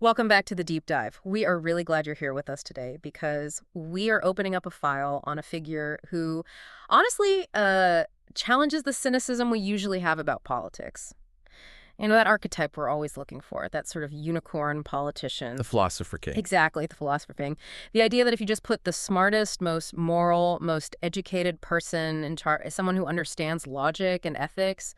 Welcome back to the deep dive. We are really glad you're here with us today because we are opening up a file on a figure who honestly challenges the cynicism we usually have about politics. You know, that archetype we're always looking for, that sort of unicorn politician. The philosopher king. Exactly, the philosopher king. The idea that if you just put the smartest, most moral, most educated person in charge, someone who understands logic and ethics,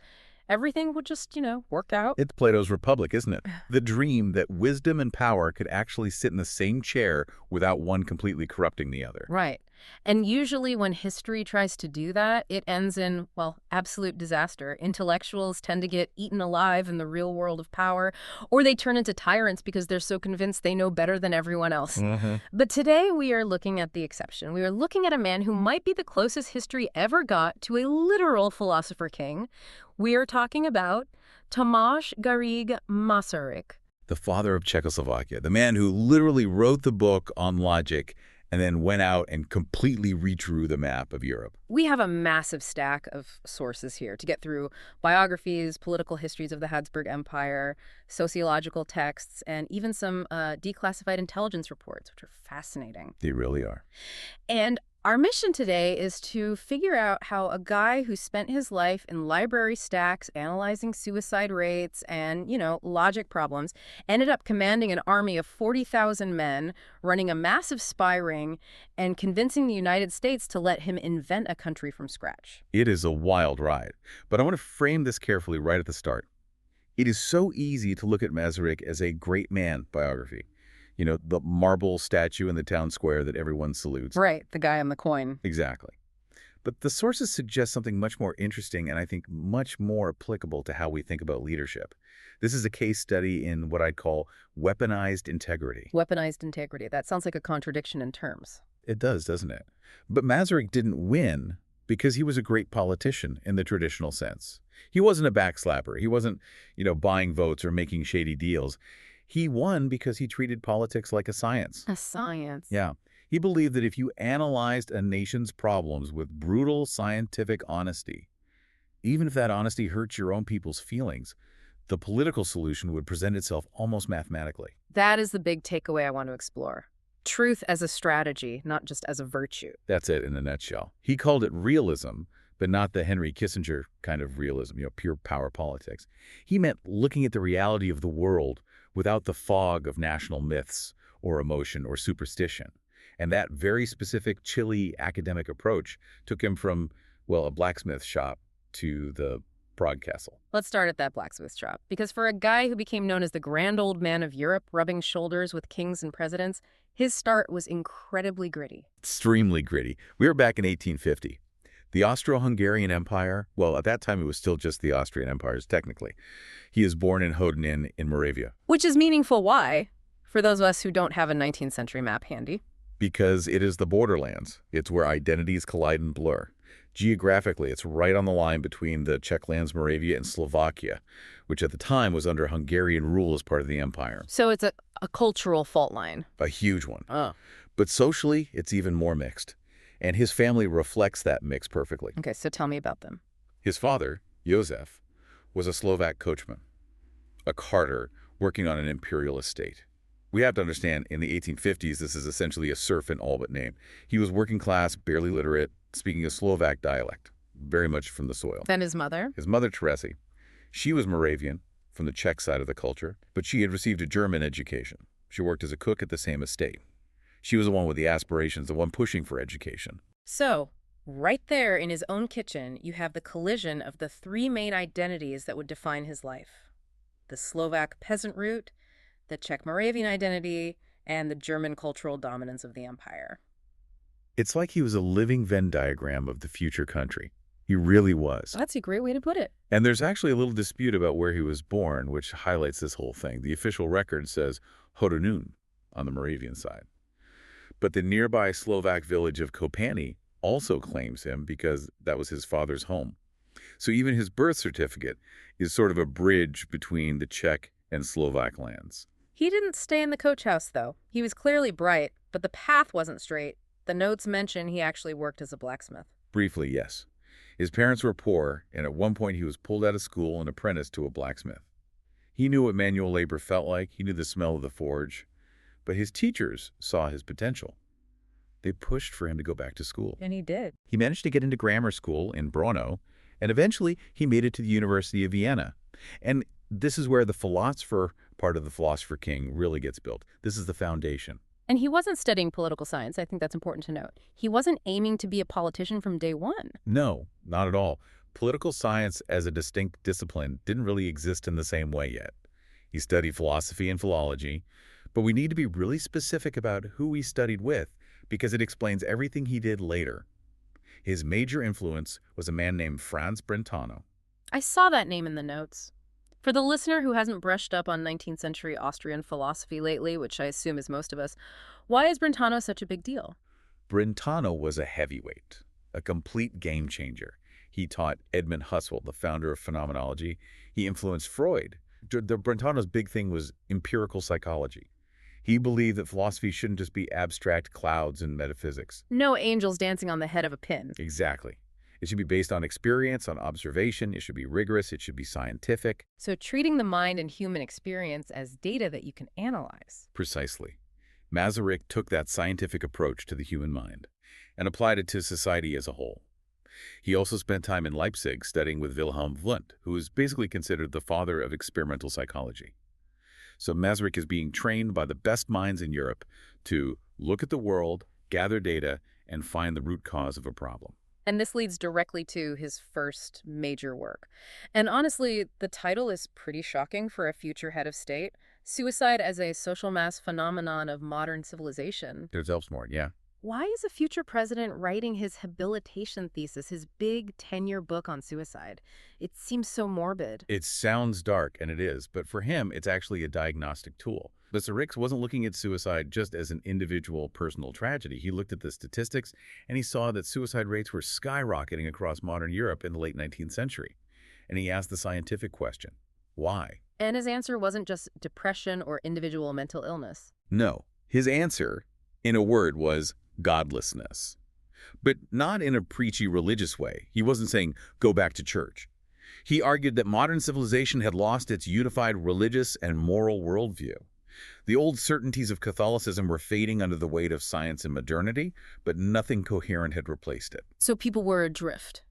everything would just, work out. It's Plato's Republic, isn't it? The dream that wisdom and power could actually sit in the same chair without one completely corrupting the other. Right. And usually when history tries to do that, it ends in, well, absolute disaster. Intellectuals tend to get eaten alive in the real world of power, or they turn into tyrants because they're so convinced they know better than everyone else. But today we are looking at the exception. We are looking at a man who might be the closest history ever got to a literal philosopher king. We are talking about Tomáš Masaryk. The father of Czechoslovakia, the man who literally wrote the book on logic and then went out and completely redrew the map of Europe. We have a massive stack of sources here to get through: biographies, political histories of the Habsburg Empire, sociological texts, and even some declassified intelligence reports, which are fascinating. They really are. And our mission today is to figure out how a guy who spent his life in library stacks analyzing suicide rates and, logic problems ended up commanding an army of 40,000 men, running a massive spy ring, and convincing the United States to let him invent a country from scratch. It is a wild ride, but I want to frame this carefully right at the start. It is so easy to look at Masaryk as a great man biography. The marble statue in the town square that everyone salutes. Right, the guy on the coin. Exactly. But the sources suggest something much more interesting and I think much more applicable to how we think about leadership. This is a case study in what I'd call weaponized integrity. Weaponized integrity. That sounds like a contradiction in terms. It does, doesn't it? But Masaryk didn't win because he was a great politician in the traditional sense. He wasn't a backslapper. He wasn't, buying votes or making shady deals. He won because he treated politics like a science. A science. Yeah. He believed that if you analyzed a nation's problems with brutal scientific honesty, even if that honesty hurts your own people's feelings, the political solution would present itself almost mathematically. That is the big takeaway I want to explore. Truth as a strategy, not just as a virtue. That's it in a nutshell. He called it realism, but not the Henry Kissinger kind of realism, pure power politics. He meant looking at the reality of the world without the fog of national myths or emotion or superstition. And that very specific, chilly academic approach took him from, a blacksmith shop to the Prague Castle. Let's start at that blacksmith shop, because for a guy who became known as the grand old man of Europe, rubbing shoulders with kings and presidents, his start was incredibly gritty. Extremely gritty. We were back in 1850. The Austro-Hungarian Empire, at that time it was still just the Austrian empires, technically. He is born in Hoden in Moravia. Which is meaningful. Why? For those of us who don't have a 19th century map handy. Because it is the borderlands. It's where identities collide and blur. Geographically, it's right on the line between the Czech lands Moravia and Slovakia, which at the time was under Hungarian rule as part of the empire. So it's a cultural fault line. A huge one. Oh. But socially, it's even more mixed. And his family reflects that mix perfectly. Okay, so tell me about them. His father, Josef, was a Slovak coachman, a carter working on an imperial estate. We have to understand, in the 1850s, this is essentially a serf in all but name. He was working class, barely literate, speaking a Slovak dialect, very much from the soil. Then his mother? His mother, Teresy. She was Moravian, from the Czech side of the culture, but she had received a German education. She worked as a cook at the same estate. She was the one with the aspirations, the one pushing for education. So, right there in his own kitchen, you have the collision of the three main identities that would define his life: the Slovak peasant root, the Czech Moravian identity, and the German cultural dominance of the empire. It's like he was a living Venn diagram of the future country. He really was. That's a great way to put it. And there's actually a little dispute about where he was born, which highlights this whole thing. The official record says Hodenun on the Moravian side. But the nearby Slovak village of Kopany also claims him because that was his father's home. So even his birth certificate is sort of a bridge between the Czech and Slovak lands. He didn't stay in the coach house, though. He was clearly bright, but the path wasn't straight. The notes mention he actually worked as a blacksmith. Briefly, yes. His parents were poor, and at one point he was pulled out of school and apprenticed to a blacksmith. He knew what manual labor felt like. He knew the smell of the forge. But his teachers saw his potential. They pushed for him to go back to school. And he did. He managed to get into grammar school in Brno, and eventually he made it to the University of Vienna. And this is where the philosopher part of the philosopher king really gets built. This is the foundation. And he wasn't studying political science. I think that's important to note. He wasn't aiming to be a politician from day one. No, not at all. Political science as a distinct discipline didn't really exist in the same way yet. He studied philosophy and philology, but we need to be really specific about who he studied with because it explains everything he did later. His major influence was a man named Franz Brentano. I saw that name in the notes. For the listener who hasn't brushed up on 19th century Austrian philosophy lately, which I assume is most of us, why is Brentano such a big deal? Brentano was a heavyweight, a complete game changer. He taught Edmund Husserl, the founder of phenomenology. He influenced Freud. Brentano's big thing was empirical psychology. He believed that philosophy shouldn't just be abstract clouds and metaphysics. No angels dancing on the head of a pin. Exactly. It should be based on experience, on observation. It should be rigorous. It should be scientific. So treating the mind and human experience as data that you can analyze. Precisely. Masaryk took that scientific approach to the human mind and applied it to society as a whole. He also spent time in Leipzig studying with Wilhelm Wundt, who is basically considered the father of experimental psychology. So Masaryk is being trained by the best minds in Europe to look at the world, gather data, and find the root cause of a problem. And this leads directly to his first major work. And honestly, the title is pretty shocking for a future head of state. Suicide as a social mass phenomenon of modern civilization. There's Elfsmort, yeah. Why is a future president writing his habilitation thesis, his big 10-year book on suicide? It seems so morbid. It sounds dark, and it is, but for him, it's actually a diagnostic tool. Masaryk wasn't looking at suicide just as an individual personal tragedy. He looked at the statistics, and he saw that suicide rates were skyrocketing across modern Europe in the late 19th century. And he asked the scientific question, why? And his answer wasn't just depression or individual mental illness. No. His answer, in a word, was godlessness. But not in a preachy religious way. He wasn't saying, go back to church. He argued that modern civilization had lost its unified religious and moral worldview. The old certainties of Catholicism were fading under the weight of science and modernity, but nothing coherent had replaced it. So people were adrift.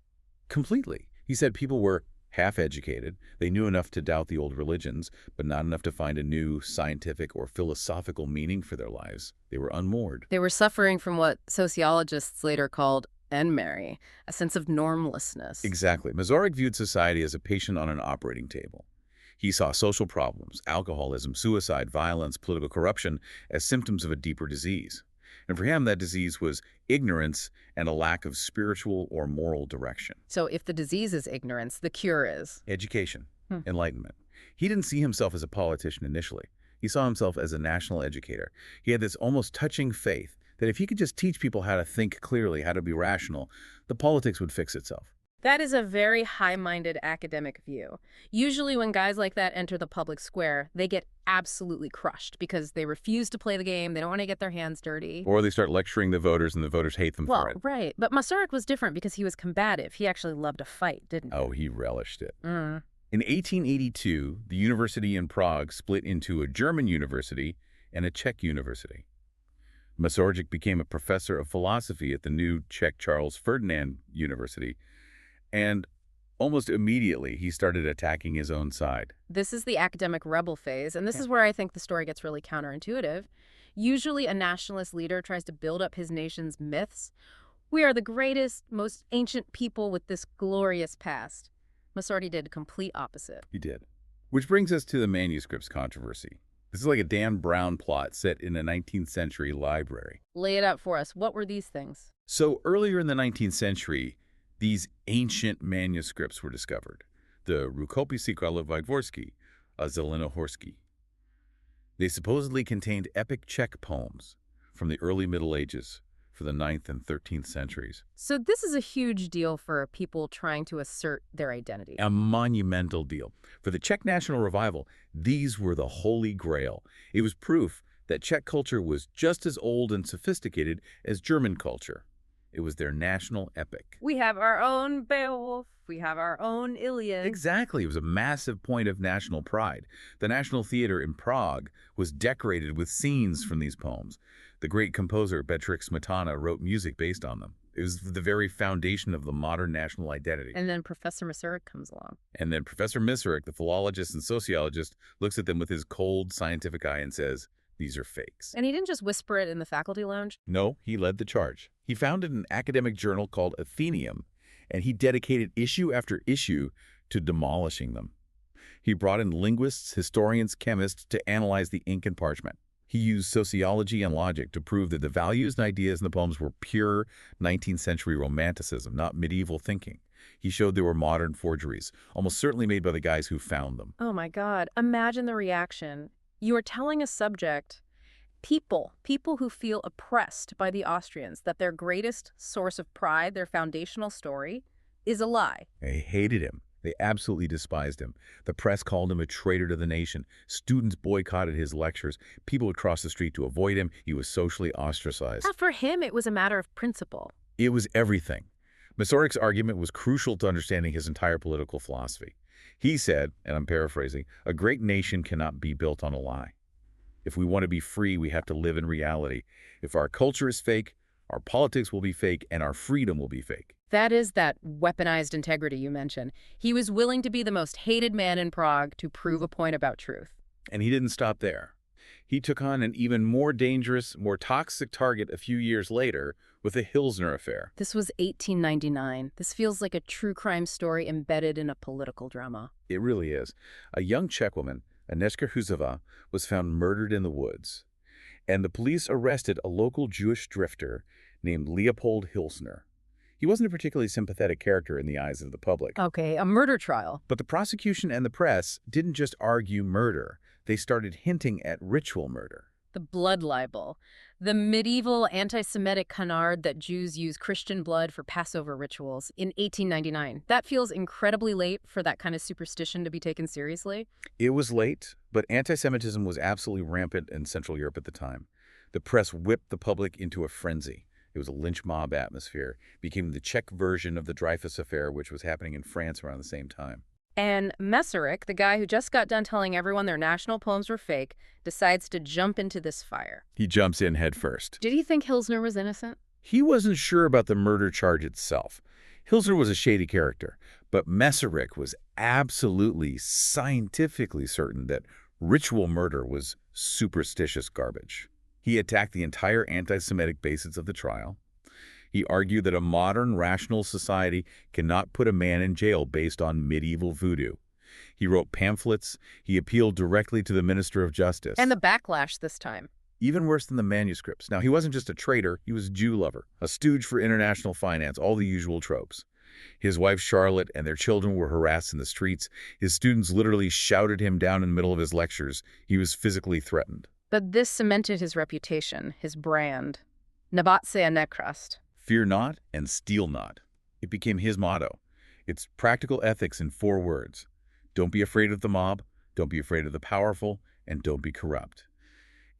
Completely. He said people were half-educated. They knew enough to doubt the old religions, but not enough to find a new scientific or philosophical meaning for their lives. They were unmoored. They were suffering from what sociologists later called enmary, a sense of normlessness. Exactly. Masaryk viewed society as a patient on an operating table. He saw social problems, alcoholism, suicide, violence, political corruption as symptoms of a deeper disease. And for him, that disease was ignorance and a lack of spiritual or moral direction. So if the disease is ignorance, the cure is? Education, enlightenment. He didn't see himself as a politician initially. He saw himself as a national educator. He had this almost touching faith that if he could just teach people how to think clearly, how to be rational, the politics would fix itself. That is a very high-minded academic view. Usually when guys like that enter the public square, they get absolutely crushed because they refuse to play the game, they don't want to get their hands dirty. Or they start lecturing the voters and the voters hate them for it. Right. But Masaryk was different because he was combative. He actually loved to fight, didn't he? Oh, he relished it. In 1882, the university in Prague split into a German university and a Czech university. Masaryk became a professor of philosophy at the new Czech Charles Ferdinand University, and almost immediately he started attacking his own side. This is the academic rebel phase, and this is where I think the story gets really counterintuitive. Usually a nationalist leader tries to build up his nation's myths. We are the greatest, most ancient people with this glorious past. Masaryk did complete opposite. He did. Which brings us to the manuscripts controversy. This is like a Dan Brown plot set in a 19th century library. Lay it out for us. What were these things? So earlier in the 19th century, these ancient manuscripts were discovered. The Rukopisi Kralovajdvorsky, Zelenohorsky. They supposedly contained epic Czech poems from the early Middle Ages for the 9th and 13th centuries. So this is a huge deal for people trying to assert their identity. A monumental deal. For the Czech national revival, these were the holy grail. It was proof that Czech culture was just as old and sophisticated as German culture. It was their national epic. We have our own Beowulf. We have our own Iliad. Exactly. It was a massive point of national pride. The National Theater in Prague was decorated with scenes from these poems. The great composer Bedřich Smetana wrote music based on them. It was the very foundation of the modern national identity. And then Professor Masaryk comes along. And then Professor Masaryk, the philologist and sociologist, looks at them with his cold scientific eye and says, these are fakes. And he didn't just whisper it in the faculty lounge. No, he led the charge. He founded an academic journal called Athenaeum, and he dedicated issue after issue to demolishing them. He brought in linguists, historians, chemists to analyze the ink and parchment. He used sociology and logic to prove that the values and ideas in the poems were pure 19th century romanticism, not medieval thinking. He showed they were modern forgeries, almost certainly made by the guys who found them. Oh my God, imagine the reaction. You are telling a subject, people who feel oppressed by the Austrians, that their greatest source of pride, their foundational story, is a lie. They hated him. They absolutely despised him. The press called him a traitor to the nation. Students boycotted his lectures. People would cross the street to avoid him. He was socially ostracized. For him, it was a matter of principle. It was everything. Masaryk's argument was crucial to understanding his entire political philosophy. He said, and I'm paraphrasing, a great nation cannot be built on a lie. If we want to be free, we have to live in reality. If our culture is fake, our politics will be fake, and our freedom will be fake. That is that weaponized integrity you mentioned. He was willing to be the most hated man in Prague to prove a point about truth. And he didn't stop there. He took on an even more dangerous, more toxic target a few years later with the Hilsner affair. This was 1899. This feels like a true crime story embedded in a political drama. It really is. A young Czech woman, Agnieszka Husová, was found murdered in the woods. And the police arrested a local Jewish drifter named Leopold Hilsner. He wasn't a particularly sympathetic character in the eyes of the public. Okay, a murder trial. But the prosecution and the press didn't just argue murder. They started hinting at ritual murder. The blood libel. The medieval anti-Semitic canard that Jews use Christian blood for Passover rituals in 1899. That feels incredibly late for that kind of superstition to be taken seriously. It was late, but anti-Semitism was absolutely rampant in Central Europe at the time. The press whipped the public into a frenzy. It was a lynch mob atmosphere. It became the Czech version of the Dreyfus affair, which was happening in France around the same time. And Masaryk, the guy who just got done telling everyone their national poems were fake, decides to jump into this fire. He jumps in head first. Did he think Hilsner was innocent? He wasn't sure about the murder charge itself. Hilsner was a shady character, but Masaryk was absolutely scientifically certain that ritual murder was superstitious garbage. He attacked the entire anti-Semitic basis of the trial. He argued that a modern, rational society cannot put a man in jail based on medieval voodoo. He wrote pamphlets. He appealed directly to the Minister of Justice. And the backlash this time. Even worse than the manuscripts. Now, he wasn't just a traitor. He was a Jew lover, a stooge for international finance, all the usual tropes. His wife, Charlotte, and their children were harassed in the streets. His students literally shouted him down in the middle of his lectures. He was physically threatened. But this cemented his reputation, his brand. Nebat se a nekrast. Fear not and steal not. It became his motto. It's practical ethics in 4 words. Don't be afraid of the mob, don't be afraid of the powerful, and don't be corrupt.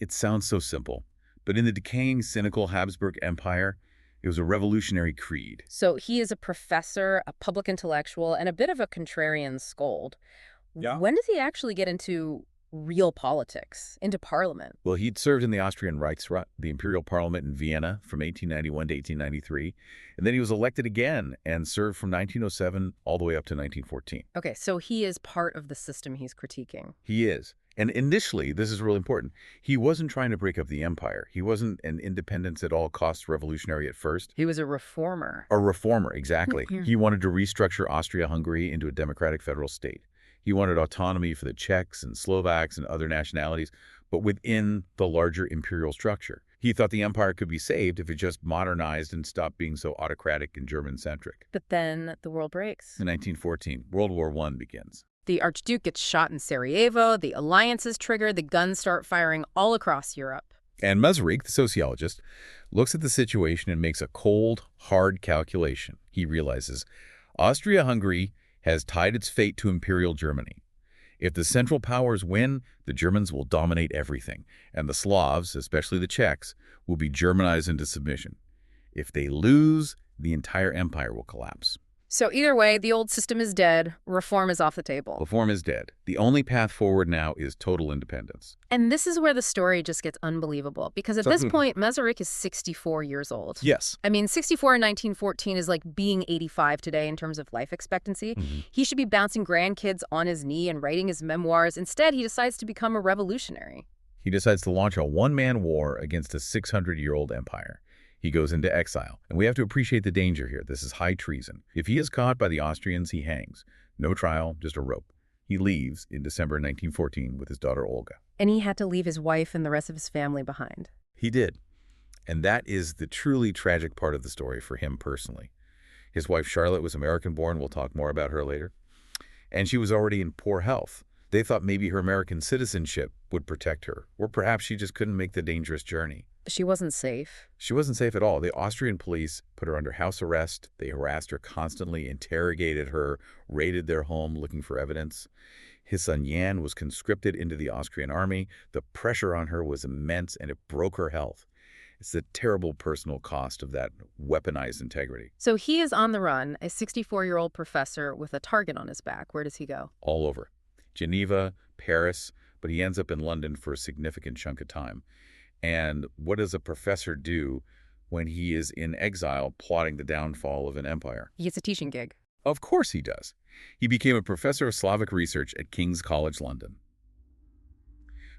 It sounds so simple, but in the decaying, cynical Habsburg Empire, it was a revolutionary creed. So he is a professor, a public intellectual, and a bit of a contrarian scold. Yeah. When does he actually get into real politics, into parliament? Well, he'd served in the Austrian Reichsrat, the imperial parliament in Vienna from 1891 to 1893, and then he was elected again and served from 1907 all the way up to 1914. Okay, so he is part of the system he's critiquing. He is. And initially, this is really important, he wasn't trying to break up the empire. He wasn't an independence at all costs revolutionary at first. He was a reformer. A reformer, exactly. He wanted to restructure Austria-Hungary into a democratic federal state. He wanted autonomy for the Czechs and Slovaks and other nationalities, but within the larger imperial structure. He thought the empire could be saved if it just modernized and stopped being so autocratic and German-centric. But then the world breaks. In 1914, World War I begins. The Archduke gets shot in Sarajevo, the alliance is triggered, the guns start firing all across Europe. And Masaryk, the sociologist, looks at the situation and makes a cold, hard calculation. He realizes Austria-Hungary has tied its fate to Imperial Germany. If the Central Powers win, the Germans will dominate everything, and the Slavs, especially the Czechs, will be Germanized into submission. If they lose, the entire empire will collapse. So either way, the old system is dead, reform is off the table. Reform is dead. The only path forward now is total independence. And this is where the story just gets unbelievable, because at this point, Masaryk is 64 years old. Yes. I mean, 64 in 1914 is like being 85 today in terms of life expectancy. He should be bouncing grandkids on his knee and writing his memoirs. Instead, he decides to become a revolutionary. He decides to launch a one-man war against a 600-year-old empire. He goes into exile. And we have to appreciate the danger here. This is high treason. If he is caught by the Austrians, he hangs. No trial, just a rope. He leaves in December 1914 with his daughter Olga. And he had to leave his wife and the rest of his family behind. He did. And that is the truly tragic part of the story for him personally. His wife Charlotte was American-born. We'll talk more about her later. And she was already in poor health. They thought maybe her American citizenship would protect her, or perhaps she just couldn't make the dangerous journey. She wasn't safe. She wasn't safe at all. The Austrian police put her under house arrest. They harassed her constantly, interrogated her, raided their home looking for evidence. His son Jan was conscripted into the Austrian army. The pressure on her was immense, and it broke her health. It's the terrible personal cost of that weaponized integrity. So he is on the run, a 64-year-old professor with a target on his back. Where does he go? All over. Geneva, Paris, but he ends up in London for a significant chunk of time. And what does a professor do when he is in exile plotting the downfall of an empire? He gets a teaching gig. Of course he does. He became a professor of Slavic research at King's College London.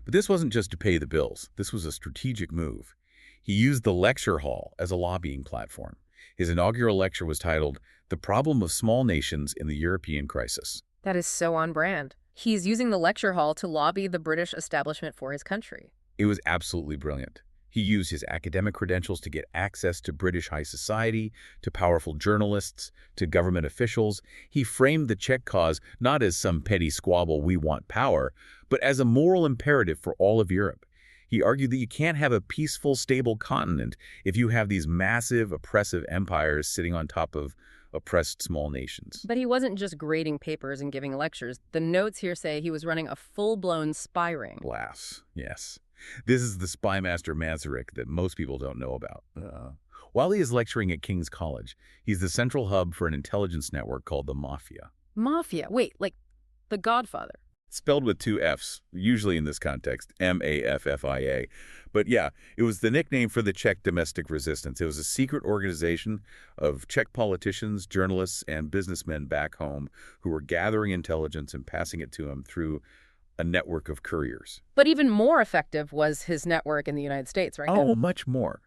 But this wasn't just to pay the bills. This was a strategic move. He used the lecture hall as a lobbying platform. His inaugural lecture was titled, "The Problem of Small Nations in the European Crisis." That is so on brand. He's using the lecture hall to lobby the British establishment for his country. It was absolutely brilliant. He used his academic credentials to get access to British high society, to powerful journalists, to government officials. He framed the Czech cause not as some petty squabble, we want power, but as a moral imperative for all of Europe. He argued that you can't have a peaceful, stable continent if you have these massive, oppressive empires sitting on top of oppressed small nations. But he wasn't just grading papers and giving lectures. The notes here say he was running a full-blown spy ring. Laughs, yes. This is the spy master Masaryk that most people don't know about. While he is lecturing at King's College, he's the central hub for an intelligence network called the Mafia. Mafia? Wait, like The Godfather? Spelled with two Fs, usually in this context, M-A-F-F-I-A. But yeah, it was the nickname for the Czech domestic resistance. It was a secret organization of Czech politicians, journalists, and businessmen back home who were gathering intelligence and passing it to him through a network of couriers. But even more effective was his network in the United States, right? Oh, much more.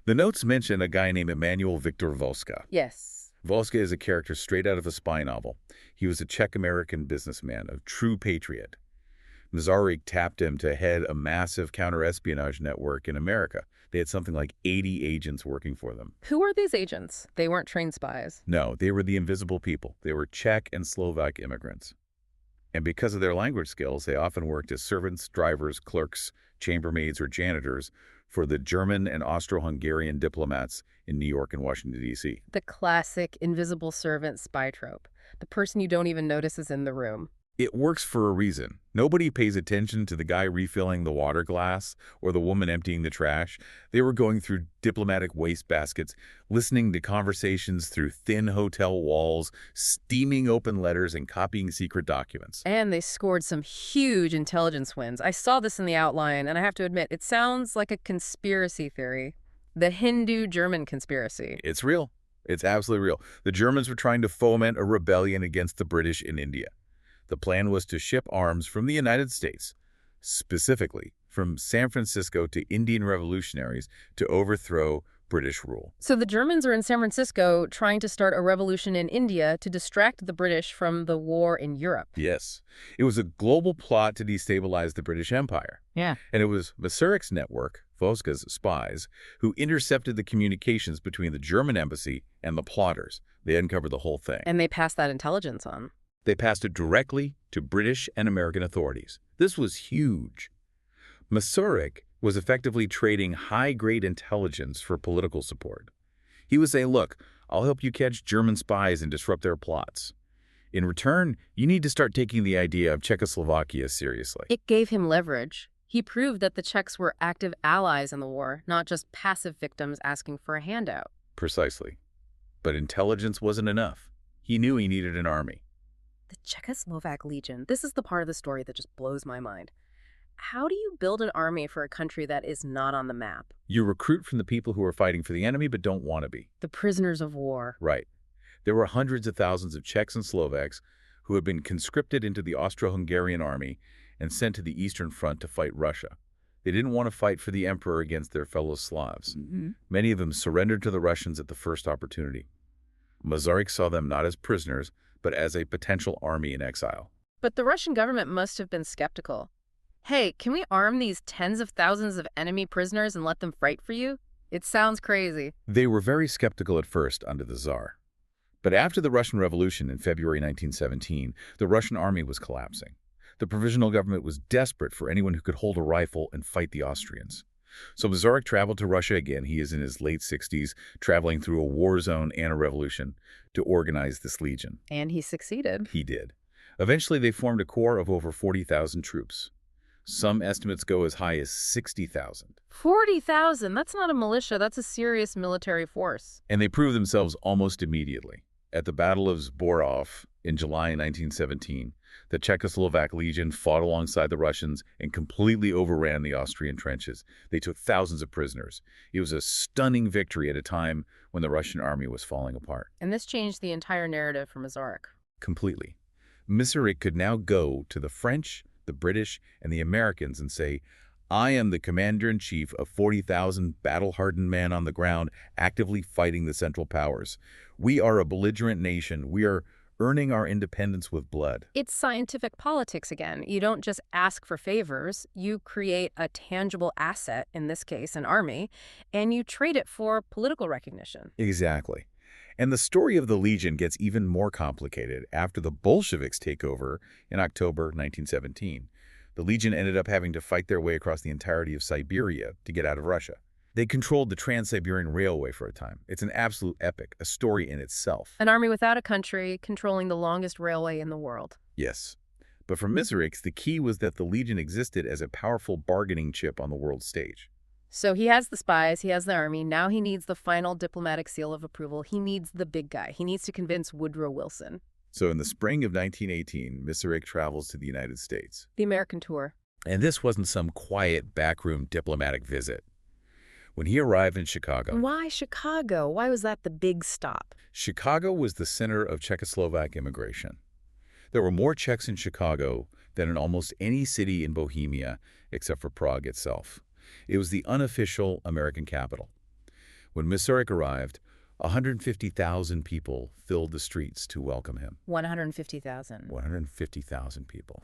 The notes mention a guy named Emanuel Victor Voska. Yes. Voska is a character straight out of a spy novel. He was a Czech-American businessman, a true patriot. Masaryk tapped him to head a massive counter-espionage network in America. They had something like 80 agents working for them. Who were these agents? They weren't trained spies. No, they were the invisible people. They were Czech and Slovak immigrants. And because of their language skills, they often worked as servants, drivers, clerks, chambermaids, or janitors for the German and Austro-Hungarian diplomats in New York and Washington, D.C. The classic invisible servant spy trope. The person you don't even notice is in the room. It works for a reason. Nobody pays attention to the guy refilling the water glass or the woman emptying the trash. They were going through diplomatic wastebaskets, listening to conversations through thin hotel walls, steaming open letters, and copying secret documents. And they scored some huge intelligence wins. I saw this in the outline, and I have to admit, it sounds like a conspiracy theory. The Hindu-German conspiracy. It's real. It's absolutely real. The Germans were trying to foment a rebellion against the British in India. The plan was to ship arms from the United States, specifically from San Francisco to Indian revolutionaries, to overthrow British rule. So the Germans are in San Francisco trying to start a revolution in India to distract the British from the war in Europe. Yes. It was a global plot to destabilize the British Empire. Yeah. And it was Masaryk's network, Voska's spies, who intercepted the communications between the German embassy and the plotters. They uncovered the whole thing. And they passed that intelligence on. They passed it directly to British and American authorities. This was huge. Masaryk was effectively trading high-grade intelligence for political support. He was saying, look, I'll help you catch German spies and disrupt their plots. In return, you need to start taking the idea of Czechoslovakia seriously. It gave him leverage. He proved that the Czechs were active allies in the war, not just passive victims asking for a handout. Precisely. But intelligence wasn't enough. He knew he needed an army. The Czechoslovak Legion. This is the part of the story that just blows my mind. How do you build an army for a country that is not on the map? You recruit from the people who are fighting for the enemy but don't want to be. The prisoners of war. Right. There were hundreds of thousands of Czechs and Slovaks who had been conscripted into the Austro-Hungarian army and sent to the Eastern Front to fight Russia. They didn't want to fight for the emperor against their fellow Slavs. Many of them surrendered to the Russians at the first opportunity. Masaryk saw them not as prisoners, but as a potential army in exile. But the Russian government must have been skeptical. Hey, can we arm these tens of thousands of enemy prisoners and let them fight for you? It sounds crazy. They were very skeptical at first under the Tsar. But after the Russian Revolution in February 1917, the Russian army was collapsing. The provisional government was desperate for anyone who could hold a rifle and fight the Austrians. So Masaryk traveled to Russia again. He is in his late 60s, traveling through a war zone and a revolution to organize this legion. And he succeeded. He did. Eventually, they formed a corps of over 40,000 troops. Some estimates go as high as 60,000. 40,000? That's not a militia. That's a serious military force. And they proved themselves almost immediately. At the Battle of Zborov in July 1917, the Czechoslovak Legion fought alongside the Russians and completely overran the Austrian trenches. They took thousands of prisoners. It was a stunning victory at a time when the Russian army was falling apart. And this changed the entire narrative for Masaryk. Completely. Masaryk could now go to the French, the British, and the Americans and say, I am the commander-in-chief of 40,000 battle-hardened men on the ground actively fighting the Central Powers. We are a belligerent nation. We are earning our independence with blood. It's scientific politics again. You don't just ask for favors. You create a tangible asset, in this case an army, and you trade it for political recognition. Exactly. And the story of the Legion gets even more complicated after the Bolsheviks take over in October 1917. The Legion ended up having to fight their way across the entirety of Siberia to get out of Russia. They controlled the Trans-Siberian Railway for a time. It's an absolute epic, a story in itself. An army without a country controlling the longest railway in the world. Yes. But for Masaryk, the key was that the Legion existed as a powerful bargaining chip on the world stage. So he has the spies, he has the army, now he needs the final diplomatic seal of approval. He needs the big guy. He needs to convince Woodrow Wilson. So in the spring of 1918, Masaryk travels to the United States. The American tour. And this wasn't some quiet backroom diplomatic visit. When he arrived in Chicago... Why Chicago? Why was that the big stop? Chicago was the center of Czechoslovak immigration. There were more Czechs in Chicago than in almost any city in Bohemia except for Prague itself. It was the unofficial American capital. When Masaryk arrived, 150,000 people filled the streets to welcome him. 150,000. 150,000 people.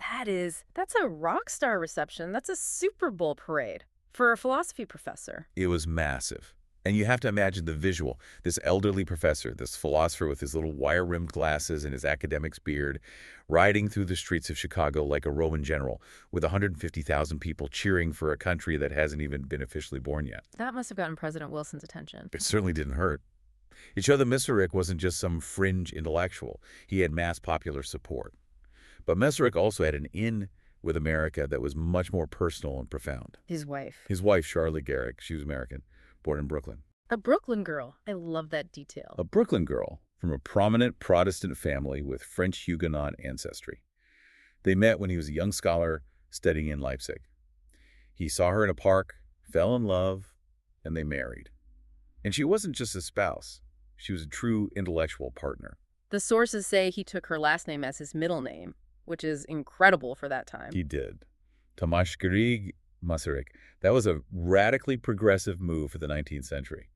That's a rock star reception. That's a Super Bowl parade for a philosophy professor. It was massive. And you have to imagine the visual. This elderly professor, this philosopher with his little wire-rimmed glasses and his academic's beard, riding through the streets of Chicago like a Roman general, with 150,000 people cheering for a country that hasn't even been officially born yet. That must have gotten President Wilson's attention. It certainly didn't hurt. It showed that Masaryk wasn't just some fringe intellectual. He had mass popular support. But Masaryk also had an in with America that was much more personal and profound. His wife. His wife, Charlotte Garrick, she was American, born in Brooklyn. A Brooklyn girl. I love that detail. A Brooklyn girl from a prominent Protestant family with French Huguenot ancestry. They met when he was a young scholar studying in Leipzig. He saw her in a park, fell in love, and they married. And she wasn't just a spouse. She was a true intellectual partner. The sources say he took her last name as his middle name, which is incredible for that time. He did. Tomáš Masaryk. That was a radically progressive move for the 19th century.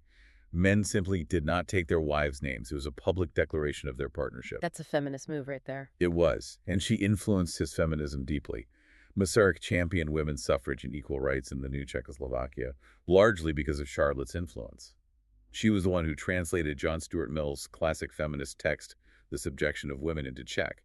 Men simply did not take their wives' names. It was a public declaration of their partnership. That's a feminist move right there. It was, and she influenced his feminism deeply. Masaryk championed women's suffrage and equal rights in the new Czechoslovakia, largely because of Charlotte's influence. She was the one who translated John Stuart Mill's classic feminist text, The Subjection of Women, into Czech.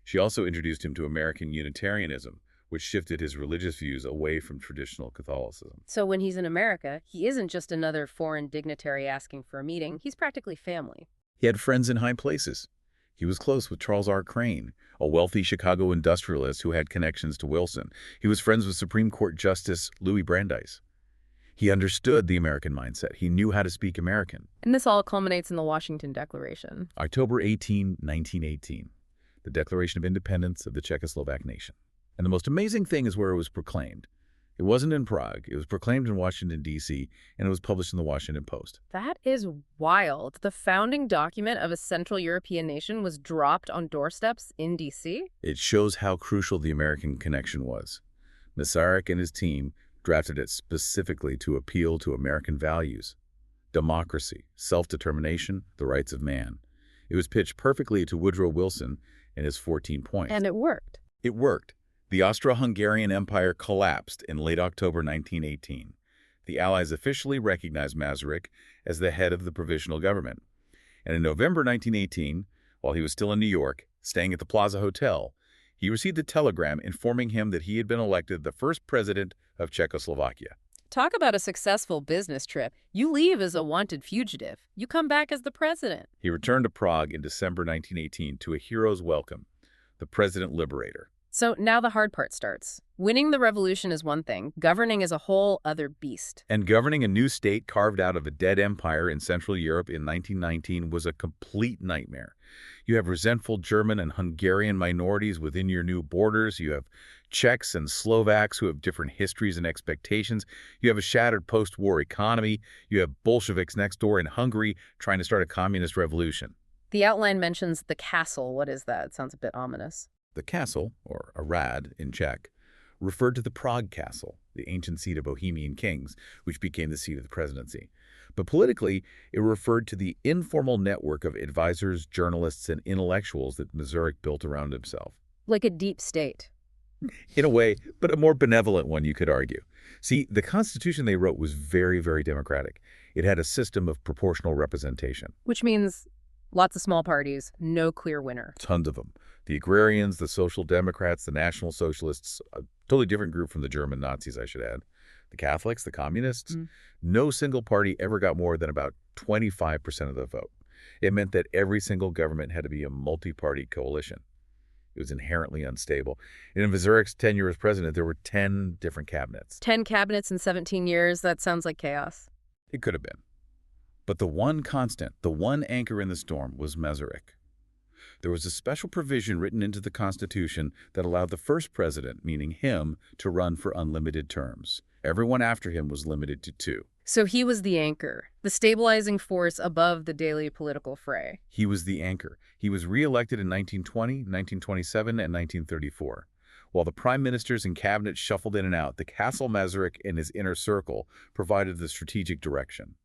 She also introduced him to American Unitarianism, which shifted his religious views away from traditional Catholicism. So when he's in America, he isn't just another foreign dignitary asking for a meeting. He's practically family. He had friends in high places. He was close with Charles R. Crane, a wealthy Chicago industrialist who had connections to Wilson. He was friends with Supreme Court Justice Louis Brandeis. He understood the American mindset. He knew how to speak American. And this all culminates in the Washington Declaration. October 18, 1918, the Declaration of Independence of the Czechoslovak nation. And the most amazing thing is where it was proclaimed. It wasn't in Prague. It was proclaimed in Washington, D.C., and it was published in the Washington Post. That is wild. The founding document of a Central European nation was dropped on doorsteps in D.C.? It shows how crucial the American connection was. Masaryk and his team drafted it specifically to appeal to American values: democracy, self-determination, the rights of man. It was pitched perfectly to Woodrow Wilson and his 14 points. And it worked. It worked. The Austro-Hungarian Empire collapsed in late October 1918. The Allies officially recognized Masaryk as the head of the provisional government. And in November 1918, while he was still in New York, staying at the Plaza Hotel, he received a telegram informing him that he had been elected the first president of Czechoslovakia. Talk about a successful business trip. You leave as a wanted fugitive. You come back as the president. He returned to Prague in December 1918 to a hero's welcome, the President Liberator. So now the hard part starts. Winning the revolution is one thing. Governing is a whole other beast. And governing a new state carved out of a dead empire in Central Europe in 1919 was a complete nightmare. You have resentful German and Hungarian minorities within your new borders. You have Czechs and Slovaks who have different histories and expectations. You have a shattered post-war economy. You have Bolsheviks next door in Hungary trying to start a communist revolution. The outline mentions the castle. What is that? It sounds a bit ominous. The castle, or Arad in Czech, referred to the Prague Castle, the ancient seat of Bohemian kings, which became the seat of the presidency. But politically, it referred to the informal network of advisors, journalists, and intellectuals that Masaryk built around himself. Like a deep state. In a way, but a more benevolent one, you could argue. See, the Constitution they wrote was very, very democratic. It had a system of proportional representation. Which means lots of small parties, no clear winner. Tons of them. The agrarians, the social democrats, the national socialists, a totally different group from the German Nazis, I should add. The Catholics, the communists. No single party ever got more than about 25% of the vote. It meant that every single government had to be a multi-party coalition. It was inherently unstable. In Masaryk's tenure as president, there were 10 different cabinets. 10 cabinets in 17 years? That sounds like chaos. It could have been. But the one constant, the one anchor in the storm was Masaryk. There was a special provision written into the Constitution that allowed the first president, meaning him, to run for unlimited terms. Everyone after him was limited to 2. So he was the anchor, the stabilizing force above the daily political fray. He was the anchor. He was re-elected in 1920, 1927, and 1934. While the prime ministers and cabinet shuffled in and out, the Castle Masaryk and his inner circle provided the strategic direction.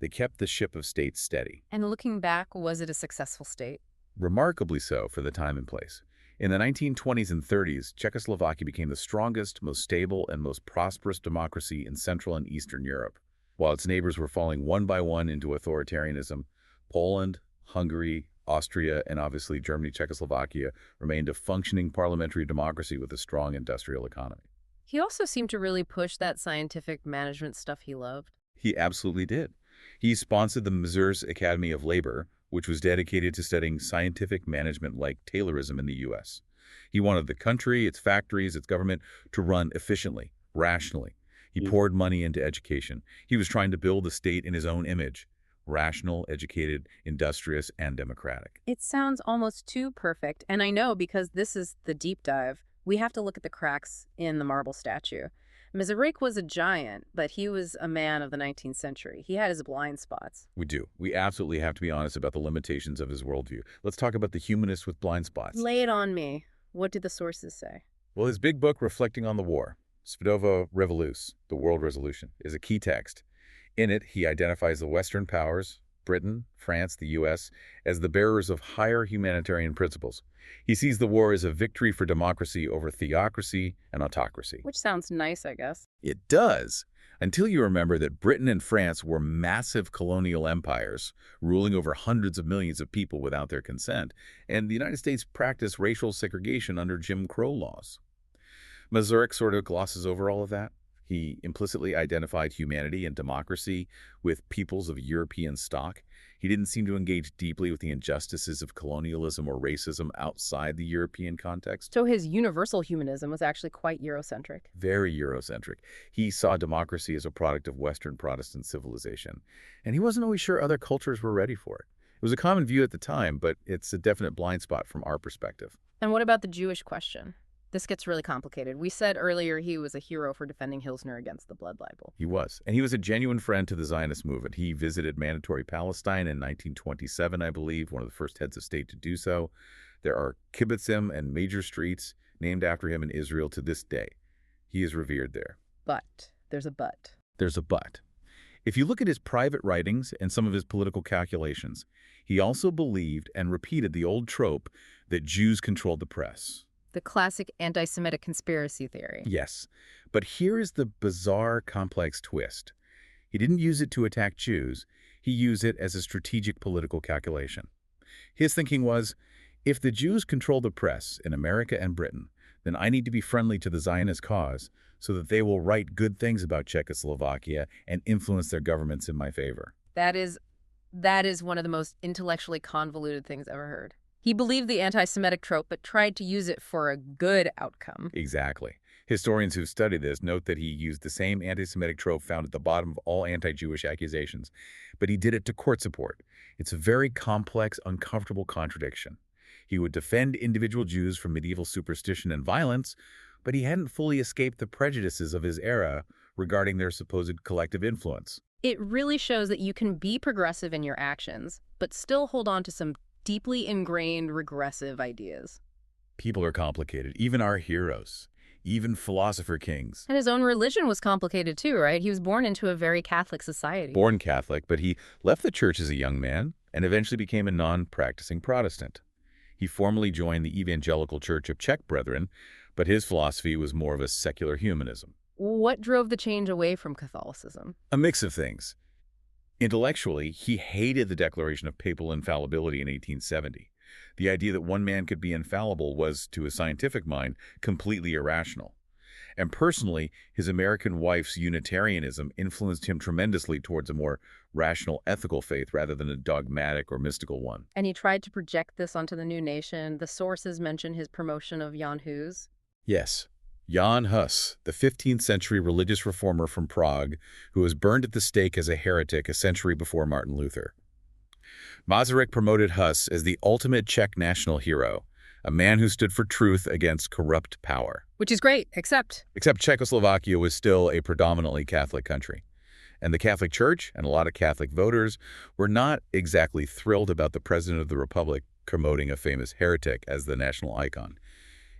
They kept the ship of state steady. And looking back, was it a successful state? Remarkably so for the time and place. In the 1920s and 30s, Czechoslovakia became the strongest, most stable, and most prosperous democracy in Central and Eastern Europe. While its neighbors were falling one by one into authoritarianism, Poland, Hungary, Austria, and obviously Germany, Czechoslovakia remained a functioning parliamentary democracy with a strong industrial economy. He also seemed to really push that scientific management stuff he loved. He absolutely did. He sponsored the Mazurs Academy of Labor, which was dedicated to studying scientific management like Taylorism in the U.S. He wanted the country, its factories, its government to run efficiently, rationally. He poured money into education. He was trying to build a state in his own image, rational, educated, industrious, and democratic. It sounds almost too perfect, and I know because this is the deep dive, we have to look at the cracks in the marble statue. Masaryk was a giant, but he was a man of the 19th century. He had his blind spots. We do. We absolutely have to be honest about the limitations of his worldview. Let's talk about the humanist with blind spots. Lay it on me. What did the sources say? Well, his big book, Reflecting on the War, Svedova Revolus, The World Resolution, is a key text. In it, he identifies the Western powers, Britain, France, the U.S., as the bearers of higher humanitarian principles. He sees the war as a victory for democracy over theocracy and autocracy. Which sounds nice, I guess. It does, until you remember that Britain and France were massive colonial empires, ruling over hundreds of millions of people without their consent, and the United States practiced racial segregation under Jim Crow laws. Masaryk sort of glosses over all of that. He implicitly identified humanity and democracy with peoples of European stock. He didn't seem to engage deeply with the injustices of colonialism or racism outside the European context. So his universal humanism was actually quite Eurocentric. Very Eurocentric. He saw democracy as a product of Western Protestant civilization, and he wasn't always sure other cultures were ready for it. It was a common view at the time, but it's a definite blind spot from our perspective. And what about the Jewish question? This gets really complicated. We said earlier he was a hero for defending Hilsner against the blood libel. He was. And he was a genuine friend to the Zionist movement. He visited Mandatory Palestine in 1927, I believe, one of the first heads of state to do so. There are kibbutzim and major streets named after him in Israel to this day. He is revered there. But there's a but. There's a but. If you look at his private writings and some of his political calculations, he also believed and repeated the old trope that Jews controlled the press. The classic anti-Semitic conspiracy theory. Yes, but here is the bizarre, complex twist. He didn't use it to attack Jews. He used it as a strategic political calculation. His thinking was, if the Jews control the press in America and Britain, then I need to be friendly to the Zionist cause so that they will write good things about Czechoslovakia and influence their governments in my favor. That is one of the most intellectually convoluted things ever heard. He believed the anti-Semitic trope, but tried to use it for a good outcome. Exactly. Historians who've studied this note that he used the same anti-Semitic trope found at the bottom of all anti-Jewish accusations, but he did it to court support. It's a very complex, uncomfortable contradiction. He would defend individual Jews from medieval superstition and violence, but he hadn't fully escaped the prejudices of his era regarding their supposed collective influence. It really shows that you can be progressive in your actions, but still hold on to some deeply ingrained regressive ideas. People are complicated, even our heroes, even philosopher kings. And his own religion was complicated too, right? He was born into a very Catholic society. Born Catholic, but he left the church as a young man and eventually became a non-practicing Protestant. He formally joined the Evangelical Church of Czech Brethren, but his philosophy was more of a secular humanism. What drove the change away from Catholicism? A mix of things. Intellectually, he hated the declaration of papal infallibility in 1870. The idea that one man could be infallible was, to his scientific mind, completely irrational. And personally, his American wife's Unitarianism influenced him tremendously towards a more rational, ethical faith rather than a dogmatic or mystical one. And he tried to project this onto the new nation. The sources mention his promotion of Jan Hus. Yes. Jan Hus, the 15th century religious reformer from Prague, who was burned at the stake as a heretic a century before Martin Luther. Masaryk promoted Hus as the ultimate Czech national hero, a man who stood for truth against corrupt power. Which is great, except Czechoslovakia was still a predominantly Catholic country. And the Catholic Church and a lot of Catholic voters were not exactly thrilled about the President of the Republic promoting a famous heretic as the national icon.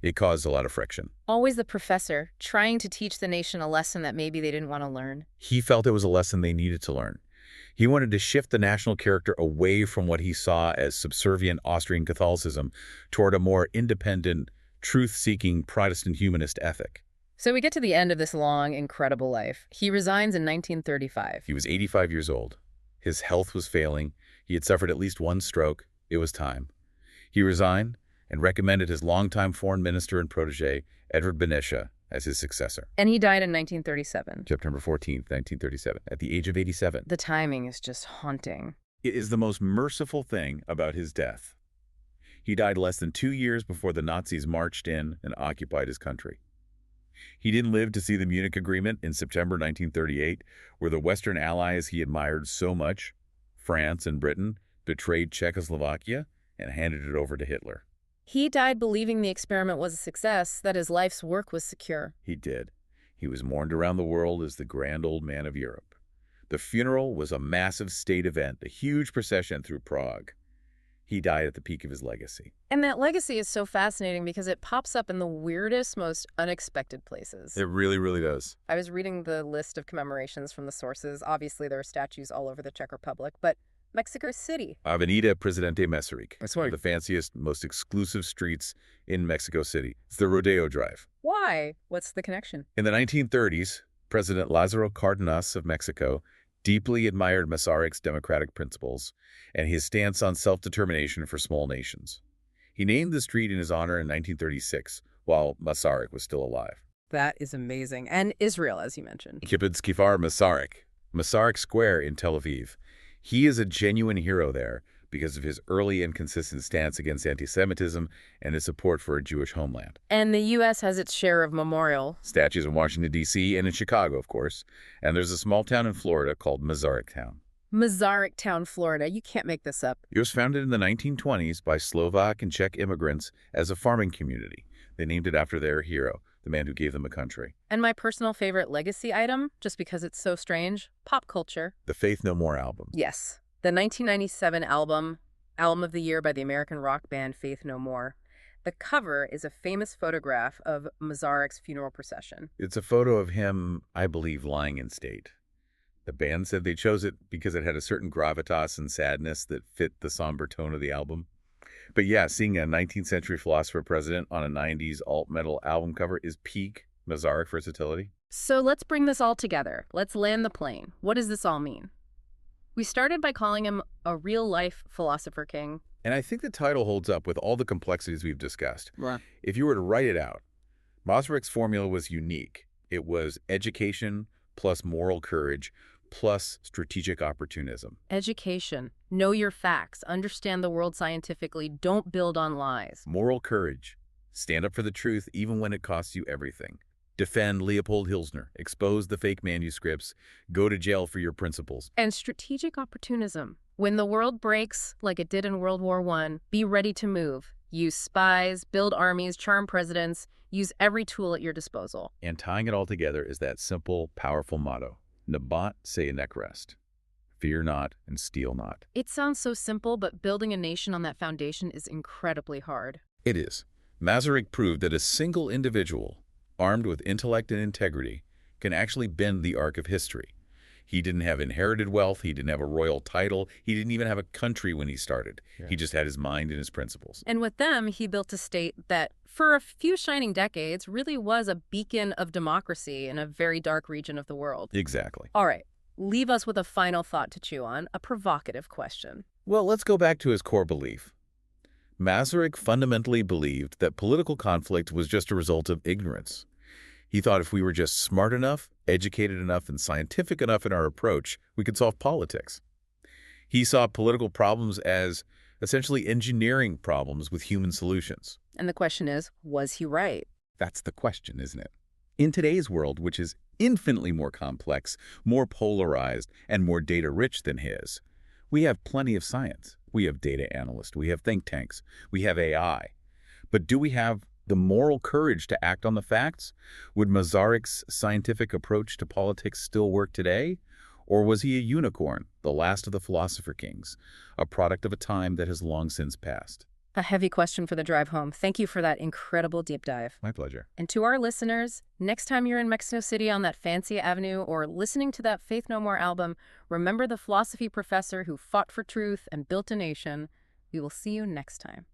It caused a lot of friction. Always the professor, trying to teach the nation a lesson that maybe they didn't want to learn. He felt it was a lesson they needed to learn. He wanted to shift the national character away from what he saw as subservient Austrian Catholicism toward a more independent, truth-seeking Protestant humanist ethic. So we get to the end of this long, incredible life. He resigns in 1935. He was 85 years old. His health was failing. He had suffered at least one stroke. It was time. He resigned and recommended his longtime foreign minister and protege, Edvard Beneš, as his successor. And he died in 1937. September 14th, 1937, at the age of 87. The timing is just haunting. It is the most merciful thing about his death. He died less than 2 years before the Nazis marched in and occupied his country. He didn't live to see the Munich Agreement in September 1938, where the Western allies he admired so much, France and Britain, betrayed Czechoslovakia and handed it over to Hitler. He died believing the experiment was a success, that his life's work was secure. He did. He was mourned around the world as the grand old man of Europe. The funeral was a massive state event, a huge procession through Prague. He died at the peak of his legacy. And that legacy is so fascinating because it pops up in the weirdest, most unexpected places. It really, really does. I was reading the list of commemorations from the sources. Obviously, there are statues all over the Czech Republic, but Mexico City. Avenida Presidente Masaryk. That's right. The fanciest, most exclusive streets in Mexico City. It's the Rodeo Drive. Why? What's the connection? In the 1930s, President Lázaro Cárdenas of Mexico deeply admired Masaryk's democratic principles and his stance on self-determination for small nations. He named the street in his honor in 1936, while Masaryk was still alive. That is amazing. And Israel, as you mentioned. Kibbutz Kfar Masaryk, Masaryk Square in Tel Aviv. He is a genuine hero there because of his early and consistent stance against anti-Semitism and his support for a Jewish homeland. And the U.S. has its share of memorial Statues in Washington, D.C. and in Chicago, of course. And there's a small town in Florida called Masaryk Town. Masaryk Town, Florida. You can't make this up. It was founded in the 1920s by Slovak and Czech immigrants as a farming community. They named it after their hero, the man who gave them a country. And my personal favorite legacy item, just because it's so strange, pop culture. The Faith No More album. Yes. The 1997 album of the Year by the American rock band Faith No More. The cover is a famous photograph of Masaryk's funeral procession. It's a photo of him, I believe, lying in state. The band said they chose it because it had a certain gravitas and sadness that fit the somber tone of the album. But yeah, seeing a 19th century philosopher president on a 90s alt-metal album cover is peak Masaryk versatility. So let's bring this all together. Let's land the plane. What does this all mean? We started by calling him a real-life philosopher king. And I think the title holds up with all the complexities we've discussed. Right. If you were to write it out, Masaryk's formula was unique. It was education plus moral courage plus strategic opportunism. Education. Know your facts. Understand the world scientifically. Don't build on lies. Moral courage. Stand up for the truth even when it costs you everything. Defend Leopold Hilsner. Expose the fake manuscripts. Go to jail for your principles. And strategic opportunism. When the world breaks, like it did in World War I, be ready to move. Use spies, build armies, charm presidents. Use every tool at your disposal. And tying it all together is that simple, powerful motto. Nabat se nekrest. Fear not and steal not. It sounds so simple, but building a nation on that foundation is incredibly hard. It is. Masaryk proved that a single individual, armed with intellect and integrity, can actually bend the arc of history. He didn't have inherited wealth. He didn't have a royal title. He didn't even have a country when he started. Yeah. He just had his mind and his principles. And with them, he built a state that, for a few shining decades, really was a beacon of democracy in a very dark region of the world. Exactly. All right. Leave us with a final thought to chew on, a provocative question. Well, let's go back to his core belief. Masaryk fundamentally believed that political conflict was just a result of ignorance. He thought if we were just smart enough, educated enough, and scientific enough in our approach, we could solve politics. He saw political problems as essentially engineering problems with human solutions. And the question is, was he right? That's the question, isn't it? In today's world, which is infinitely more complex, more polarized, and more data-rich than his, we have plenty of science. We have data analysts. We have think tanks. We have AI. But do we have the moral courage to act on the facts? Would Masaryk's scientific approach to politics still work today? Or was he a unicorn, the last of the philosopher kings, a product of a time that has long since passed? A heavy question for the drive home. Thank you for that incredible deep dive. My pleasure. And to our listeners, next time you're in Mexico City on that fancy avenue or listening to that Faith No More album, remember the philosophy professor who fought for truth and built a nation. We will see you next time.